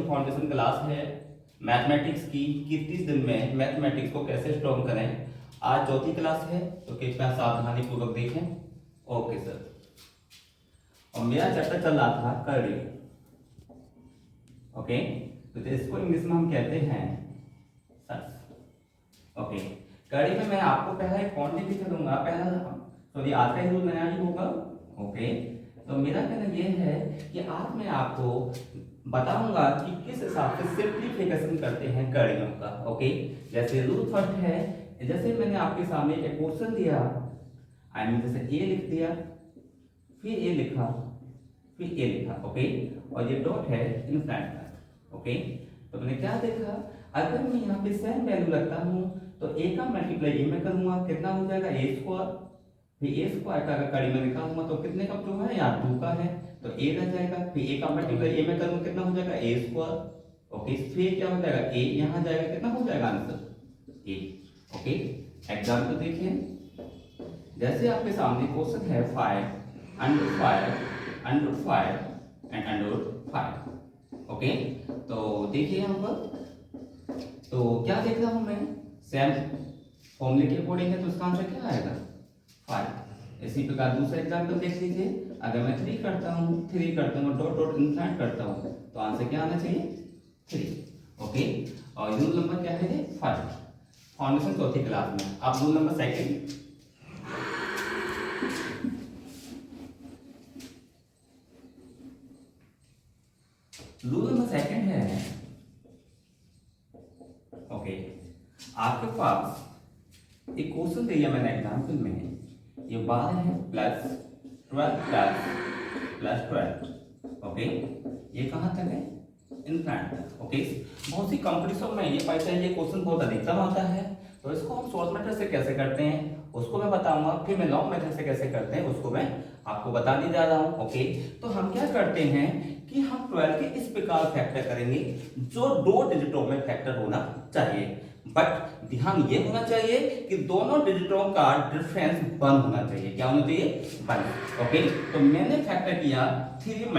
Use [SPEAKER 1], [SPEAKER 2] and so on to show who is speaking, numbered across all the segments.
[SPEAKER 1] Foundation class है mathematics की कि 30 दिन में मैथमेटिक्स को कैसे स्ट्रॉन्ग करें। आज चौथी क्लास है तो कृपया सावधानी पूर्वक देखें। Okay sir. और मेरा चैप्टर चल रहा था कर्ली। ओके, तो इसको इंग्लिश में हम कहते हैं सच। ओके, कर्ली में मैं आपको पहला एक क्वांटिटी करूंगा, पहला सॉरी आज का ही रूल नया ही होगा। ओके, तो मेरा कहना यह है कि आज मैं आपको बताऊंगा कि किस हिसाब से सिंप्लीफिकेशन करते हैं कर्लियों का। ओके, जैसे रूल फर्स्ट है, जैसे मैंने आपके सामने एक क्वेश्चन दिया, आई मीन जैसे ए लिख दिया, फिर ए लिखा, फिर ए लिखा। ओके, और ये डॉट है इनफ्रंट का। ओके, तो मैंने क्या देखा, अगर मैं यहाँ पे सेम वैल्यू रखता हूँ तो ए का मल्टीप्लाई ए में करूंगा, कितना हो जाएगा ए स्क्वायर, फिर ए स्क्वायर का अगर कड़ी में लिखा हुआ तो कितने का प्रूफ है, यहाँ 2 का है तो ए रह जाएगा, फिर ए का मल्टीप्लाई ए में करूंगा कितना हो जाएगा ए स्क्वायर। ओके, फिर क्या हो जाएगा ए यहाँ जाएगा, कितना हो जाएगा आंसर ए। ओके, एग्जाम्पल देखिए, जैसे आपके सामने क्वेश्चन है 5 under 5 under 5 and under 5। Okay, तो देखिए यहाँ पर, तो क्या देख रहा हूं मैं, सेम फॉर्मूले के अकॉर्डिंग है तो इसका आंसर क्या आएगा 5। इसी प्रकार दूसरा एग्जाम्पल देख लीजिए, अगर मैं 3 करता हूँ डॉट डॉट इनफ्रंट करता हूँ तो आंसर क्या आना चाहिए 3। ओके, और रूल नंबर क्या है फर्स्ट, फाउंडेशन चौथी क्लास में। अब rule number second, rule number second है, ओके, आपके पास एक क्वेश्चन दिया मैंने एग्जाम्पल में, ये 12 है प्लस 12 प्लस 12। ओके, ये कहाँ तक है इनफ्रंट तक। ओके, बहुत सी कंपटीशन में ये पैसा ये क्वेश्चन बहुत अधिकतम आता है, तो इसको हम शॉर्ट मेथड से कैसे करते हैं उसको मैं बताऊंगा, फिर मैं लॉन्ग मेथड से कैसे करते हैं उसको मैं आपको बताने जा रहा हूं। ओके, तो हम क्या करते हैं कि हम 12 के इस प्रकार फैक्टर करेंगे जो 2 डिजिटों में फैक्टर होना चाहिए, बट ध्यान ये होना चाहिए कि दोनों डिजिटों का डिफरेंस 1 होना चाहिए। क्या होना चाहिए 1। ओके, तो मैंने फैक्टर किया 3 ×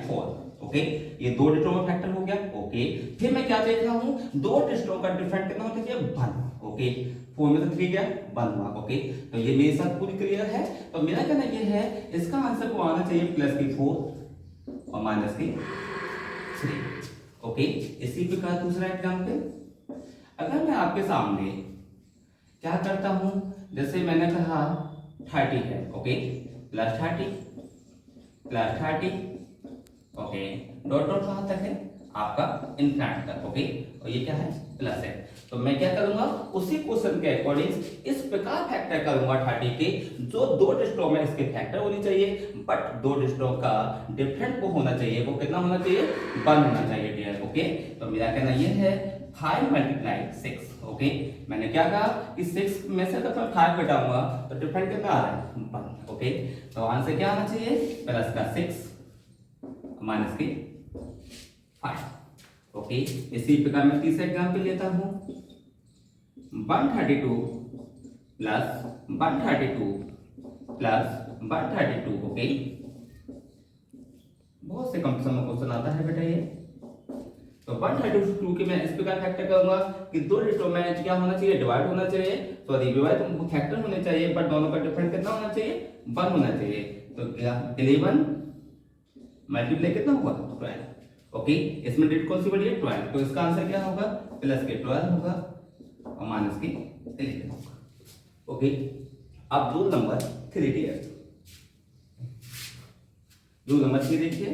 [SPEAKER 1] 4। ओके, ये 2 डिजिटों में फैक्टर हो गया। ओके, फिर मैं क्या देख रहा हूं, 2 डिजिटों का डिफरेंस कितना होना चाहिए 1। ओके, 4 में से 3 गया 1 हुआ। ओके, तो ये मेरे साथ पूरी क्लियर है। तो मेरा कहना ये है इसका आंसर को आना चाहिए +4 और -3। ओके, इसी प्रकार दूसरा एग्जांपल, अगर मैं आपके सामने क्या करता हूं, जैसे मैंने कहा 30 है। ओके, +30 +30। ओके, डॉट डॉट कहां तक है आपका इनफ्रंट तक। ओके, और ये क्या है प्लस है, तो मैं क्या करूंगा उसी क्वेश्चन के अकॉर्डिंग इस प्रकार फैक्टर करूंगा 30 के, जो 2 डिजिटों में इसके फैक्टर होनी चाहिए, बट 2 डिजिटों का डिफरेंट वो होना चाहिए, वो कितना होना चाहिए 1 होना चाहिए डियर। ओके, तो मेरा कहना ये है 5 × 6। ओके, मैंने क्या कहा कि 6 में से अगर मैं 5 घटाऊंगा तो डिफरेंट कितना आ रहा है 1। ओके, तो आंसर क्या आना चाहिए +6 -5। ओके, इसी प्रकार मैं तीसरा एग्जांपल लेता हूं, 132 + 132 + 132। ओके, बहुत से कंपटीशन में क्वेश्चन आता है बेटा ये, तो 132 के मैं इस प्रकार फैक्टर करूंगा कि 2 डिजिटों में क्या होना चाहिए डिवाइड होना चाहिए, सॉरी डिवाइड फैक्टर होने चाहिए, बट दोनों का डिफरेंस कितना होना चाहिए 1 होना चाहिए। तो क्या 11 मल्टीप्लाई कितना होगा 12। ओके, इसमें डिजिट कौन सी बड़ी है 12, तो इसका आंसर क्या होगा +12 होगा और -11 होगा। ओके, अब rule number 3 dear, rule number 3 देखिए,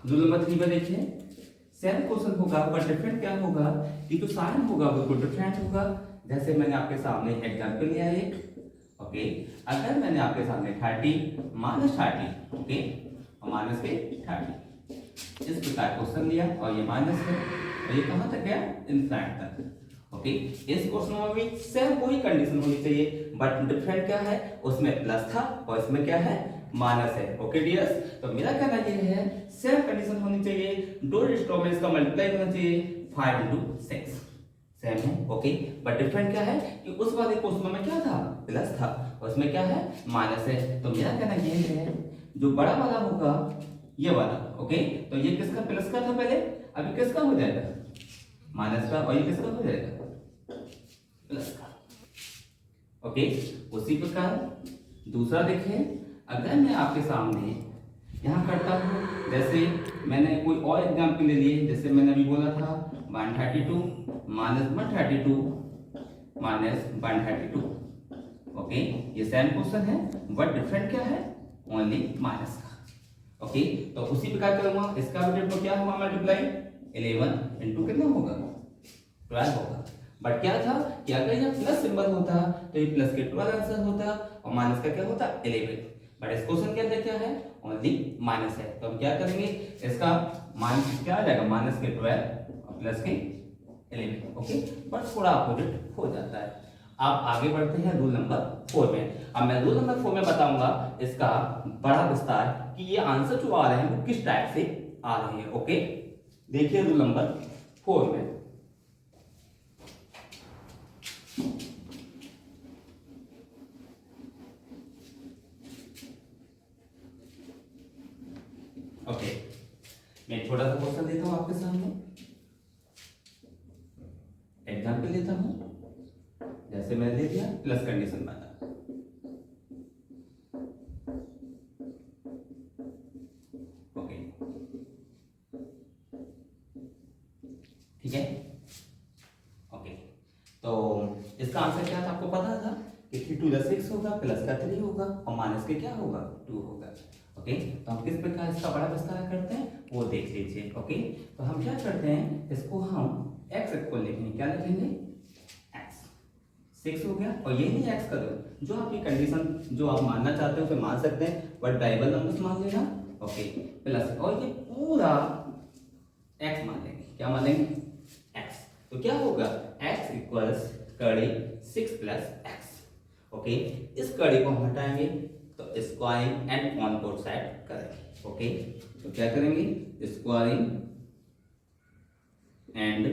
[SPEAKER 1] रूल नंबर 3 में देखिए, सेम क्वेश्चन होगा पर डिफरेंट क्या होगा कि जो साइन होगा वो डिफरेंट होगा। जैसे मैंने आपके सामने एग्जांपल लिया है। ओके, अगर मैंने आपके सामने 30 -30 ओके और -30 इस प्रकार क्वेश्चन लिया और ये माइनस है और ये कहां तक गया इनफ्रंट तक। ओके, इस क्वेश्चन में भी सेम वही कंडीशन होनी चाहिए, बट डिफरेंट क्या है, उसमें प्लस था और इसमें क्या है माइनस है। ओके डियर्स, तो मेरा कहना यह है सेम कंडीशन होनी चाहिए, 2 डिजिटों में इसका मल्टीप्लाई होना चाहिए 5 × 6। सेम है, ओके। बट डिफरेंट क्या है कि उस वाले क्वेश्चन में क्या था, प्लस था, और उसमें क्या है, माइनस है। तो मेरा कहना ये है जो बड़ा वाला होगा ये वाला, ओके। तो ये किसका प्लस का था पहले, अभी किसका हो जाएगा, माइनस का, और ये किसका हो जाएगा, प्लस का, ओके। उसी प्रकार दूसरा देखें, अगर मैं आपके सामने यहाँ करता हूँ, जैसे मैंने कोई और एग्जाम्पल ले लिए, जैसे मैंने अभी बोला था 132 माइनस 132 माइनस 132, ओके। ये सेम क्वेश्चन है, बट डिफरेंट क्या है, ओनली माइनस का, ओके। तो उसी प्रकार करूंगा, इसका भी तो क्या हुआ मल्टीप्लाई, 11 इंटू कितना होगा, 12 होगा। बट क्या था कि अगर यह प्लस सिंबल होता तो ये प्लस के 12 आंसर होता और माइनस का क्या होता 11। बट इस क्वेश्चन के अंदर क्या है, ओनली माइनस है। तो हम क्या करेंगे, इसका माइनस क्या आ जाएगा, माइनस के 12 और प्लस के 11, ओके। बट थोड़ा अपोजिट हो जाता है। आप आगे बढ़ते हैं रूल नंबर 4 में। अब मैं रूल नंबर 4 में बताऊंगा इसका बड़ा विस्तार कि ये आंसर जो आ रहे हैं वो किस टाइप से आ रहे हैं, ओके। देखिए रूल नंबर 4 में, ओके। मैं छोटा सा क्वेश्चन देता हूं आपके सामने, एग्जाम्पल देता हूं, जैसे मैंने दे दिया प्लस कंडीशन वाला, ओके, ठीक है, ओके। तो इसका आंसर क्या था, आपको पता था कि 3 टू 6 होगा, प्लस का 3 होगा और माइनस के क्या होगा, 2 होगा, ओके। तो हम किस प्रकार इसका बड़ा विस्तार करते हैं वो देख लीजिए, ओके। तो हम क्या करते हैं, इसको हम x इक्वल लिखेंगे, क्या लिखेंगे, x 6 हो गया, और ये नहीं x का दो, जो आपकी कंडीशन जो आप मानना चाहते हो उसे मान सकते हैं, बट वेरिएबल नंबर्स मान लेना, ओके, प्लस, और ये पूरा x मान लेंगे, क्या मान लेंगे, x। तो क्या होगा, x इक्वल्स कड़ी 6 प्लस x, ओके। इस कड़ी को हम हटाएंगे तो squaring and on both side करेंगे, ओके। तो क्या करेंगे, squaring and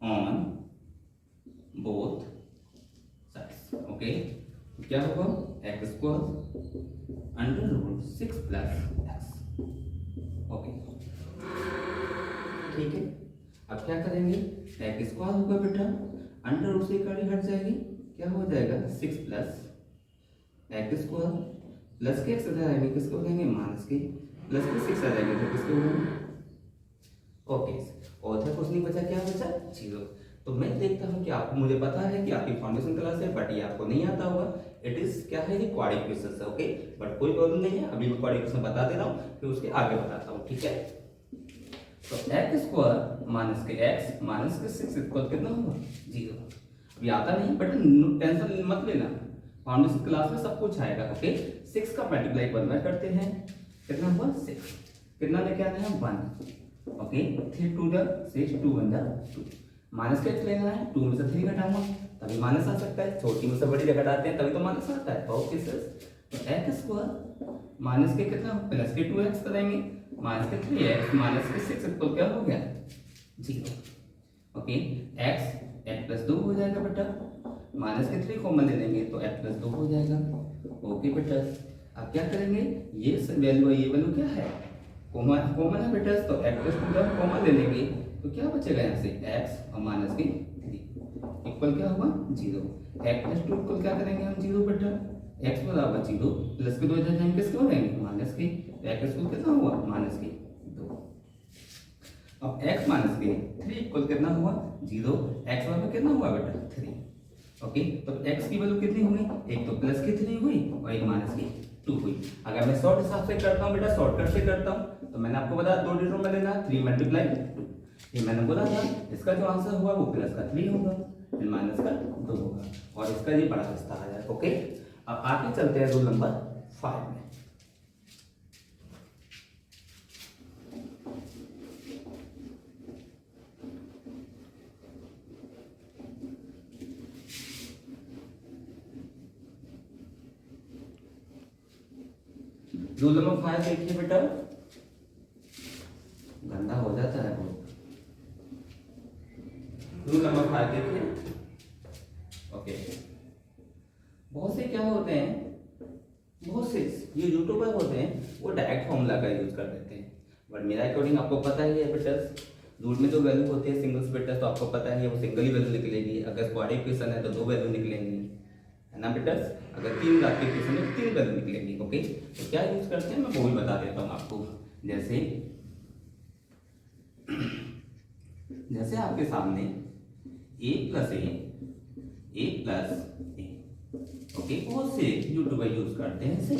[SPEAKER 1] on both sides, okay. तो क्या होगा, x square under root 6 plus x, okay, ठीक है। अब क्या करेंगे, एक्स स्क्वायर होगा बेटा, अंडर रूट से कड़ी हट जाएगी, क्या हो जाएगा 6 प्लस एक्स स्क्वायर, प्लस के एक्स इधर आएंगे, किसको कहेंगे, माइनस के, प्लस के 6 आ जाएंगे तो किसको कहेंगे, ओके। और था कुछ नहीं बचा, क्या बचा, 0। तो मैं देखता हूँ कि आपको, मुझे पता है कि आपकी फाउंडेशन क्लास है, बट ये आपको नहीं आता होगा, इट इज क्या है, ये क्वाड्रेटिक इक्वेशन है, ओके। बट कोई प्रॉब्लम नहीं है, अभी मैं क्वाड्रेटिक इक्वेशन बता दे रहा हूँ, फिर उसके आगे बताता हूँ, ठीक है। तो एक्स स्क्वायर माइनस के एक्स माइनस के 6 इक्वल कितना होगा, 0। अभी आता नहीं, बट टेंशन मत लेना, फाउंडेशन क्लास में सब कुछ आएगा, ओके। 6 का मल्टीप्लाई 1 में करते हैं, कितना हुआ 6, कितना लेके आते हैं 1, ओके। 3 टू द 6, 2 1 2, माइनस का लेना है, 2 में से 3 घटाऊंगा तभी माइनस आ सकता है, छोटी में से बड़ी जगह घटाते हैं तभी तो माइनस आता है, ओके सर। तो एक्स स्क्वायर माइनस के कितना, प्लस के 2x करेंगे, माइनस के 3x माइनस के 6 इक्वल क्या हो गया, 0, ओके। x प्लस 2 हो जाएगा बेटा, माइनस के 3 कॉमन ले लेंगे तो x प्लस 2 हो जाएगा, ओके बेटा। अब क्या करेंगे, ये वैल्यू, ये वैल्यू क्या है, कॉमन कॉमन है बेटा, तो x प्लस 2 जब कॉमन ले लेंगे तो क्या बचेगा, यहाँ से x और माइनस के 3 इक्वल क्या होगा, 0। x प्लस 2 इक्वल क्या करेंगे हम, 0 बेटा, x बराबर 0, प्लस के 2 इधर जाएंगे, किसके हो जाएंगे, माइनस के, तो x स्क्वायर कितना हुआ, माइनस के 2। अब x माइनस के 3 इक्वल कितना हुआ, 0, x बराबर कितना हुआ बेटा, 3, ओके। तो x की वैल्यू कितनी हुई, एक तो प्लस की 3 हुई और एक माइनस की 2 हुई। अगर मैं शॉर्ट हिसाब से करता हूँ बेटा, शॉर्टकट से करता हूँ, तो मैंने आपको बताया 2 डिजिट में लेना, 3 मल्टीप्लाई 2, ये मैंने बोला था, इसका जो आंसर हुआ वो प्लस का 3 होगा, फिर माइनस का 2 होगा, और इसका ये बड़ा हिस्सा आ जाएगा, ओके। अब आगे चलते हैं रूल नंबर 5 में। रूल नंबर 5 देखिए बेटा, गंदा हो जाता है बहुत, रूल नंबर 5 देखिए। ओके, बहुत से क्या होते हैं, बहुत से ये यूट्यूबर होते हैं वो डायरेक्ट फॉर्मूला का यूज कर देते हैं, बट मेरा अकॉर्डिंग आपको पता ही है बेटर्स, रूल में जो वैल्यू होती है सिंगल्स बेटर्स, तो आपको पता है वो सिंगल ही वैल्यू निकलेगी। अगर स्क्वाड इक्वेशन है तो 2 वैल्यू निकलेंगी, है ना बेटर्स। अगर 3 घात की इक्वेशन है तो 3 वैल्यू निकलेंगी। ओके, तो क्या यूज करते हैं मैं वो भी बता देता हूँ आपको। जैसे आपके सामने a plus A plus A, okay, वो से यूट्यूबर यूज करते हैं इसे,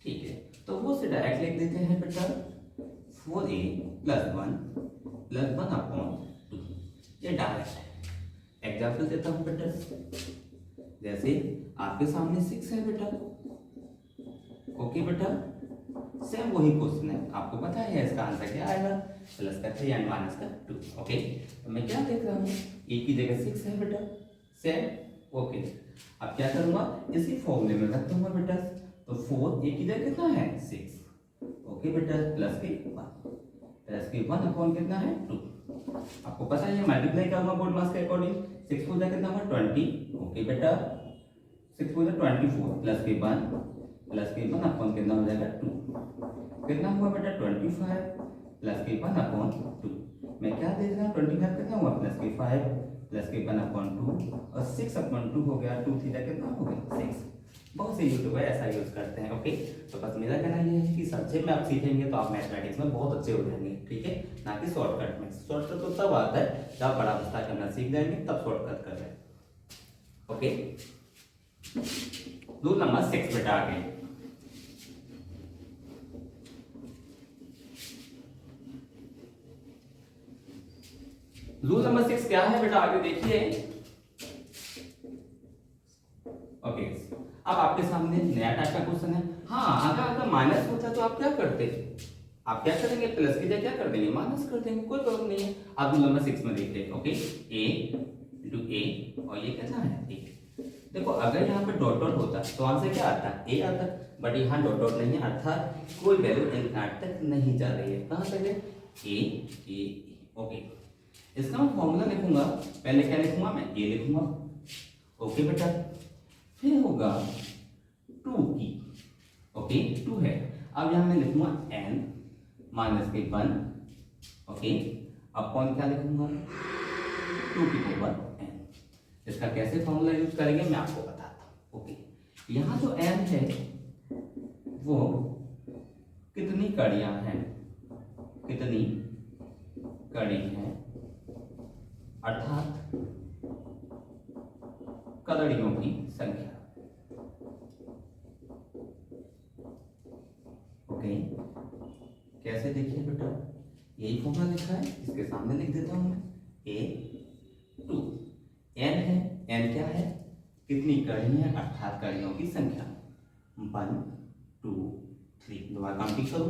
[SPEAKER 1] ठीक है। तो वो से डायरेक्ट लिख देते हैं बेटा 4a प्लस वन अपॉन 2, ये डायरेक्ट है। एग्जाम्पल देता हूँ बेटा, जैसे आपके सामने 6 है बेटा, ओके बेटा, सेम वही क्वेश्चन है, आपको पता है इसका आंसर क्या आएगा, प्लस का 3 एंड माइनस का 2। ओके, तो मैं क्या देख रहा हूँ, ए की जगह 6 है बेटा, सेम। ओके, अब क्या करूंगा, इसी फॉर्मूले में रख दूंगा बेटा, तो 4 ए की जगह कितना है 6, ओके बेटा, प्लस के 1 अपॉन कितना है 2। आपको पता है मल्टीप्लाई करूंगा बोर्ड मास के अकॉर्डिंग, 6 को कितना हुआ 20, ओके बेटा, 6 को 24 प्लस के 1 अपॉन कितना हो जाएगा 2, कितना हुआ बेटा 25 प्लस के 1 अपॉन 2। मैं क्या देख रहा हूँ 25 कितना हुआ प्लस के 5 प्लस के 1 अपॉन 2 और 6 अपॉन 2 हो गया, 2 थीटा कितना हो गया 6। बहुत से यूट्यूबर ऐसा यूज करते हैं। ओके, तो बस मेरा कहना ये है कि संक्षेप में आप सीखेंगे तो आप मैथमेटिक्स में बहुत अच्छे हो जाएंगे, ठीक है, ना कि शॉर्टकट में। शॉर्टकट तो तब आता है जब बड़ा विस्तार करना सीख जाएंगे, तब शॉर्टकट कर रहे हैं। ओके, रूल नंबर 6 बेटा आगे, रूल नंबर 6 क्या है बेटा आगे देखिए। ओके, अब आपके सामने नया टाइप का क्वेश्चन है। हाँ, अगर माइनस होता तो आप क्या करते, आप क्या करेंगे, प्लस की जगह क्या कर देंगे, माइनस कर देंगे, कोई प्रॉब्लम नहीं है। आप रूल नंबर 6 में देखते हैं। ओके, a इंटू ए और ये कितना है a। देखो अगर यहाँ पे डॉट डॉट होता तो आंसर क्या आता, a आता, बट यहाँ डॉट डॉट नहीं है, अर्थात कोई वैल्यू इनफिनिट तक नहीं जा रही है। कहाँ तक है, a। ओके, इसका मैं फॉर्मूला लिखूंगा, पहले क्या लिखूंगा मैं, a लिखूंगा, ओके बेटा, फिर होगा 2 की, ओके 2 है, अब यहां मैं लिखूंगा n माइनस के 1, ओके, अपॉन क्या लिखूंगा 2 की पावर n। इसका कैसे फॉर्मूला यूज करेंगे मैं आपको बताता हूं। ओके, यहां जो n है वो कितनी कड़ियां हैं, कितनी कड़ी हैं, अर्थात कड़ियों की संख्या। ओके, कैसे देखिए बेटा, यही फॉर्मूला लिखा है, इसके सामने लिख देता हूं a 2, n है, n क्या है, कितनी कड़ी है, अर्थात कड़ियों की संख्या, 1 2 3, दोबारा काउंटिंग करो,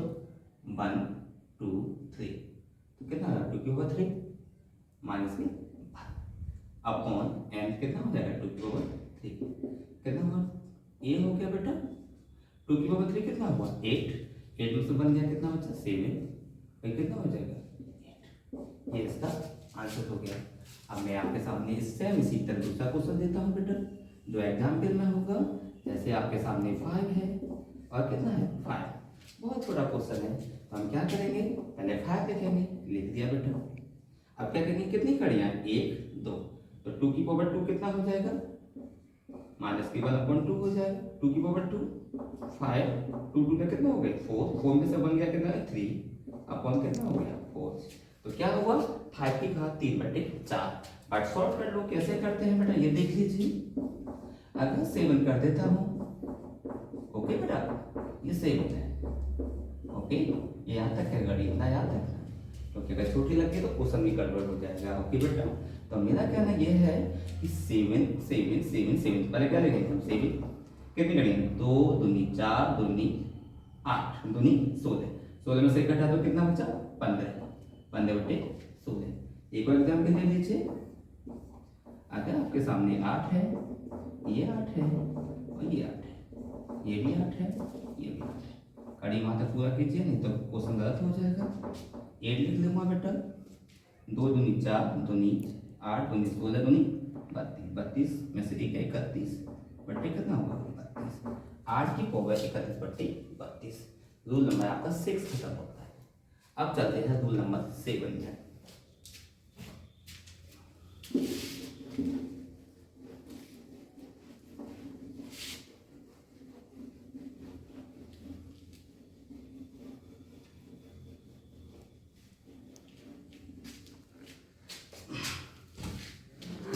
[SPEAKER 1] 1 2 3, तो कितना होगा 2 की पावर 3 माइनस के अपॉन n कितना हो जाएगा 2 की पावर 3, कितना हुआ, a हो गया बेटा, 2 की पावर 3 कितना हुआ 8, 8 में से बन गया कितना बचा 7, भाई कितना हो जाएगा 8। ये इसका आंसर हो गया। अब मैं आपके सामने इसी तरह दूसरा क्वेश्चन देता हूँ बेटा, जो एग्जाम्पल में होगा। जैसे आपके सामने 5 है और कितना है 5, बहुत छोटा क्वेश्चन है, तो हम क्या करेंगे, पहले 5 लिखेंगे, लिख दिया बेटा। अब क्या करेंगे, कितनी कड़ियां 1 2, तो 2 की पावर 2 कितना हो जाएगा, माइनस के 1 अपॉन 2 हो जाएगा, 2 की पावर 2 5, 2 2 में कितना हो गया 4, 4 में से बन गया कितना 3 अपॉन कितना हो गया 4। तो क्या हुआ 5 की घात 3/4। बट शॉर्टकट लोग कैसे करते हैं बेटा, ये देख लीजिए, अगर 7 कर देता हूं, ओके बेटा, ये 7 है, ओके, ये यहाँ तक है गड़ी, इतना याद रखना, क्योंकि अगर छोटी लगी तो क्वेश्चन भी गड़बड़ हो जाएगा। ओके बेटा, तो मेरा कहना यह है कि 7 7 7 7, पहले क्या लिखेंगे हम, 7 कितनी करेंगे, 2 दूनी 4 दूनी 8 दूनी 16, 16 में से घटा तो कितना बचा 15, 15/16। एक और एग्जाम्पल ले लीजिए, अगर आपके सामने 8 है, ये 8 है और ये 8 है, ये भी 8 है, ये भी 8 है, कड़ी वहां तक पूरा कीजिए, नहीं तो क्वेश्चन गलत हो जाएगा। 8 लिख लूंगा बेटा, 2 दूनी 4 दूनी 8 19 16 दूनी 32, 32 में से 31 बट्टे कितना होगा 32, 8 की पावर 31 बट्टे 32। रूल नंबर आपका 6 खत्म होता है। अब चलते हैं रूल नंबर 7 में।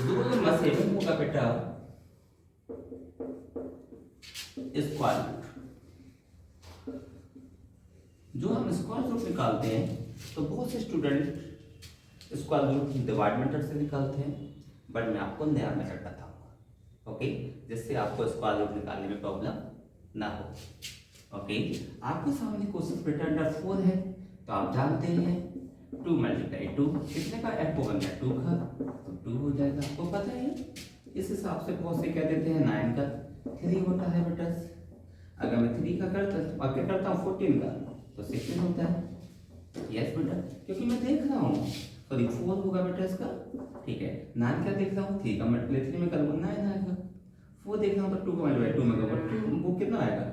[SPEAKER 1] रूल नंबर 7 होगा बेटा स्क्वायर रूट। जो हम स्क्वायर रूट निकालते हैं तो बहुत से student square root divide method से निकालते हैं, बट मैं आपको नया मेथड बताऊंगा, ओके, जिससे आपको स्क्वायर रूट निकालने में प्रॉब्लम ना हो। ओके, आपके सामने क्वेश्चन बेटा अंडर 4 है, तो आप जानते हैं 2 × 2 कितने का f को बनना है 2 का, तो 2 हो जाएगा, आपको पता है। इस हिसाब से बहुत से क्या देते हैं 9 का 3 होता है बेटा। अगर मैं 3 का करता हूँ 14 का तो 16 होता है। यस बेटा, क्योंकि मैं देख रहा हूँ, सॉरी 4 होगा बेटा इसका, ठीक है। 9 क्या देख रहा हूँ 3 का मल्टीप्लाई 3 में करूँगा 9 आएगा। 4 देख रहा हूँ तो 2 का मल्टीप्लाई 2 में करूँगा वो कितना आएगा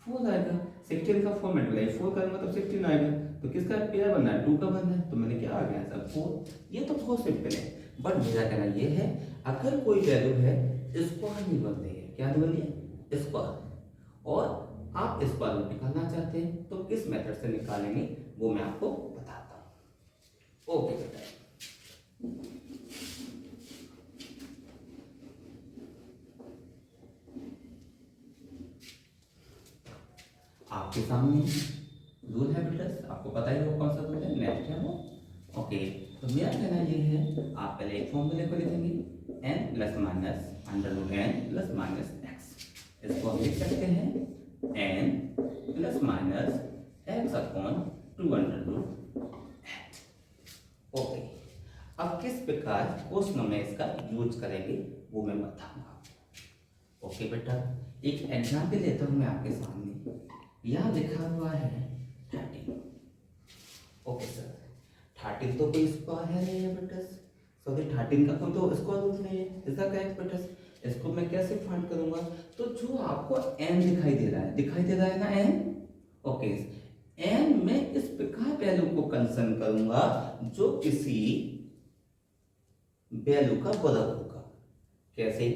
[SPEAKER 1] 4 आएगा। 16 का 4 मल्टीप्लाई 4 करूँगा तब 16 आएगा। तो किसका पेयर बनना है 2 का बनना है, तो मैंने क्या आ गया सर 4। ये तो बहुत सिंपल है, बट मेरा कहना ये है अगर कोई वैल्यू है स्क्वायर नहीं बन रही है, क्या नहीं बन रही है स्क्वायर, और आप स्क्वायर रूट निकालना चाहते हैं तो किस मेथड से निकालेंगे वो मैं आपको बताता हूँ। ओके बेटा, आपके सामने रूल है बेटा, आपको पता ही हो कौन सा रूल है, नेक्स्ट है वो। ओके, तो मेरा कहना ये है आप पहले एक फॉर्मूले को लिखेंगे n plus minus under root n plus minus x। इसको हम लिख सकते हैं n plus minus x upon 2 under root n। Okay, अब किस प्रकार क्वेश्चन में इसका यूज करेंगे वो मैं बताऊंगा। ओके बेटा, एक एग्जाम्पल लेता हूं मैं आपके सामने। यहाँ लिखा हुआ है 13। ओके सर, 13 तो कोई स्क्वायर है नहीं है बेटा, सॉरी 13 का कोई तो स्क्वायर रूट नहीं है, इसका क्या है बेटा। इसको मैं कैसे फाइंड करूंगा, तो जो आपको n दिखाई दे रहा है ना n। ओके, n में इस प्रकार वैल्यू को कंसर्न करूंगा जो किसी वैल्यू का बराबर होगा। कैसे,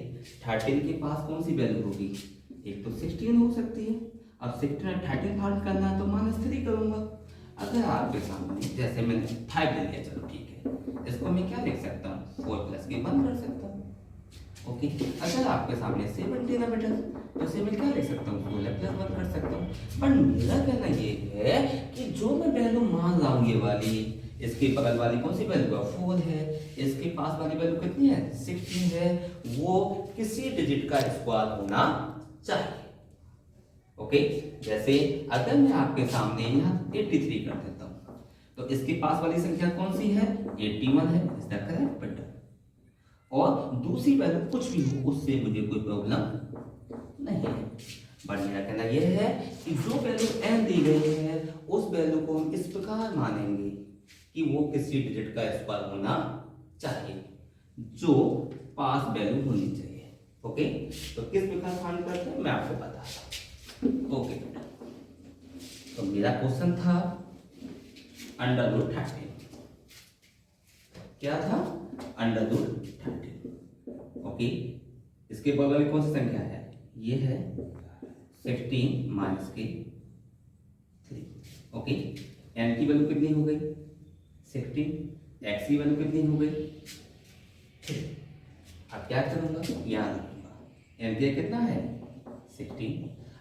[SPEAKER 1] 13 के पास कौन सी वैल्यू होगी, एक तो 16 हो सकती है। अब 16 13 फाइंड करना है तो -3 करूंगा। अगर आपके सामने जैसे मैंने 5 ले लिया, चलो ठीक है, इसको मैं क्या लिख सकता हूँ 4 + के 1 कर सकता हूँ। ओके, अगर आपके सामने 17 है बेटा तो इसे मैं क्या लिख सकता हूँ 16 + 1 कर सकता हूँ। पर मेरा कहना ये है कि जो मैं वैल्यू मान रहा हूँ ये वाली, इसके बगल वाली कौन सी वैल्यू है 4 है, इसके पास वाली वैल्यू कितनी है 16 है, वो किसी डिजिट का स्क्वायर होना चाहिए। ओके, जैसे अगर मैं आपके सामने यहाँ 83 कर देता हूँ तो इसके पास वाली संख्या कौन सी है 81 है, इज दैट करेक्ट बेटा। और दूसरी वैल्यू कुछ भी हो उससे मुझे कोई प्रॉब्लम नहीं है, बट मेरा कहना यह है कि जो वैल्यू n दी गई है उस वैल्यू को हम इस प्रकार मानेंगे कि वो किसी डिजिट का स्क्वायर होना चाहिए, जो पास वैल्यू होनी चाहिए। ओके, तो किस प्रकार फाइंड करते हैं मैं आपको बताता हूँ। ओके बेटा, तो मेरा क्वेश्चन था √13, क्या था √13। ओके, इसके बगल में कौन सी संख्या है, ये है 16 माइनस के 3। ओके, n की वैल्यू कितनी हो गई 16, x की वैल्यू कितनी हो गई 3। अब क्या करूंगा, यहाँ रखूंगा, n की कितना है 16।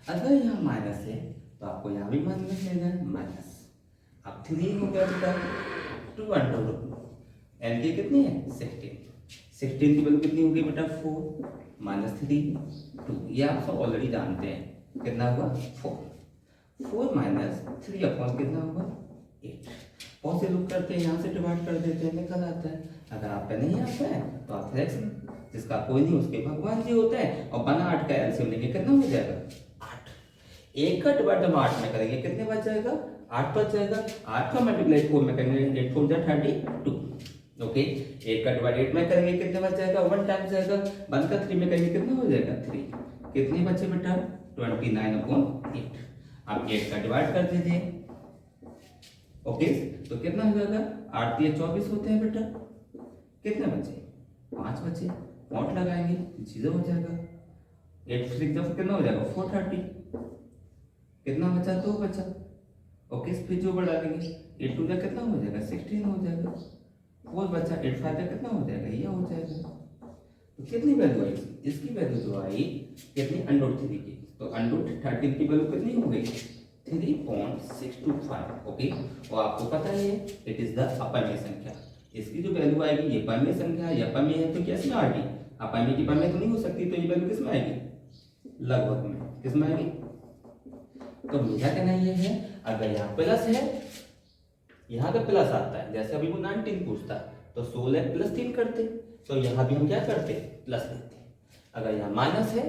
[SPEAKER 1] अगर यहाँ माइनस है तो आपको यहाँ भी माइनस लेना है, माइनस। अब 3 हो गया बेटा 2 अंडर रूट n की कितनी है 16 की वैल्यू कितनी होगी बेटा 4 -3 2। ये आप सब ऑलरेडी जानते हैं, कितना होगा 4 - 3 अपॉन कितना होगा 8। कौन से लोग करते हैं यहाँ से डिवाइड कर देते हैं, निकल आता है। अगर आपका नहीं आता है तो आप फ्रैक्शन, जिसका कोई नहीं उसके भगवान जी होते हैं, और बना 8 का एलसीएम लेंगे, कितना हो जाएगा 8। एक का डिवाइड हम 8 में करेंगे कितने बच जाएगा 8 बच जाएगा। 8 का मल्टीप्लाई 4 में करेंगे 8 4 जा 32। ओके, 8 का डिवाइड 8 में करेंगे कितने बच जाएगा, 1 टाइम जाएगा। 1 का 3 में करेंगे कितना हो जाएगा, 3। कितने बचे बेटा, 29/8। आप 8 का डिवाइड कर दीजिए। ओके, तो कितना हो जाएगा, 8 3 24 होते हैं बेटा। कितने बचे, 5 बचे। पॉइंट लगाएंगे, 0 हो जाएगा। 8 6 कितना हो जाएगा, 430। कितना बचा, 2 बचा। ओके, फिर जो बढ़ा देंगे, 8 2 कितना हो जाएगा, 16 हो जाएगा। 4 बचा, 8 5 कितना हो जाएगा, ये हो जाएगा। तो कितनी वैल्यू आई, इसकी वैल्यू जो आई कितनी, √3 की। तो √13 की वैल्यू कितनी हो गई, 3.625। ओके, और आपको पता ही है इट इज द अपमेय संख्या। इसकी जो वैल्यू आएगी, ये अपमेय संख्या, ये अपमेय है तो किस में आएगी, अपमेय की अपमेय तो नहीं हो सकती, तो ये वैल्यू किस में आएगी, लगभग में। किस में आएगी, तो मेरा कहना ये है, अगर यहाँ प्लस है, यहाँ का प्लस आता है, जैसे अभी वो 19 पूछता है तो 16 + 3 करते, तो यहाँ भी हम क्या करते, प्लस लेते। अगर यहाँ माइनस है,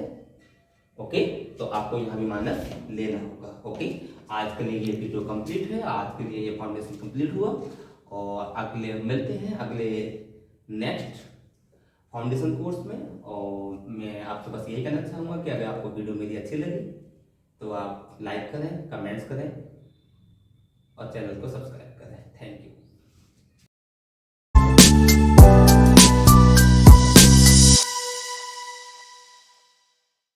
[SPEAKER 1] ओके, तो आपको यहाँ भी माइनस लेना होगा। ओके, आज के लिए ये वीडियो कंप्लीट है, आज के लिए ये फाउंडेशन कंप्लीट हुआ, और अगले मिलते हैं अगले नेक्स्ट फाउंडेशन कोर्स में। और मैं आपसे बस यही कहना चाहूँगा कि अगर आपको वीडियो मेरी अच्छी लगी तो आप लाइक करें, कमेंट्स करें और चैनल को सब्सक्राइब करें। Thank you.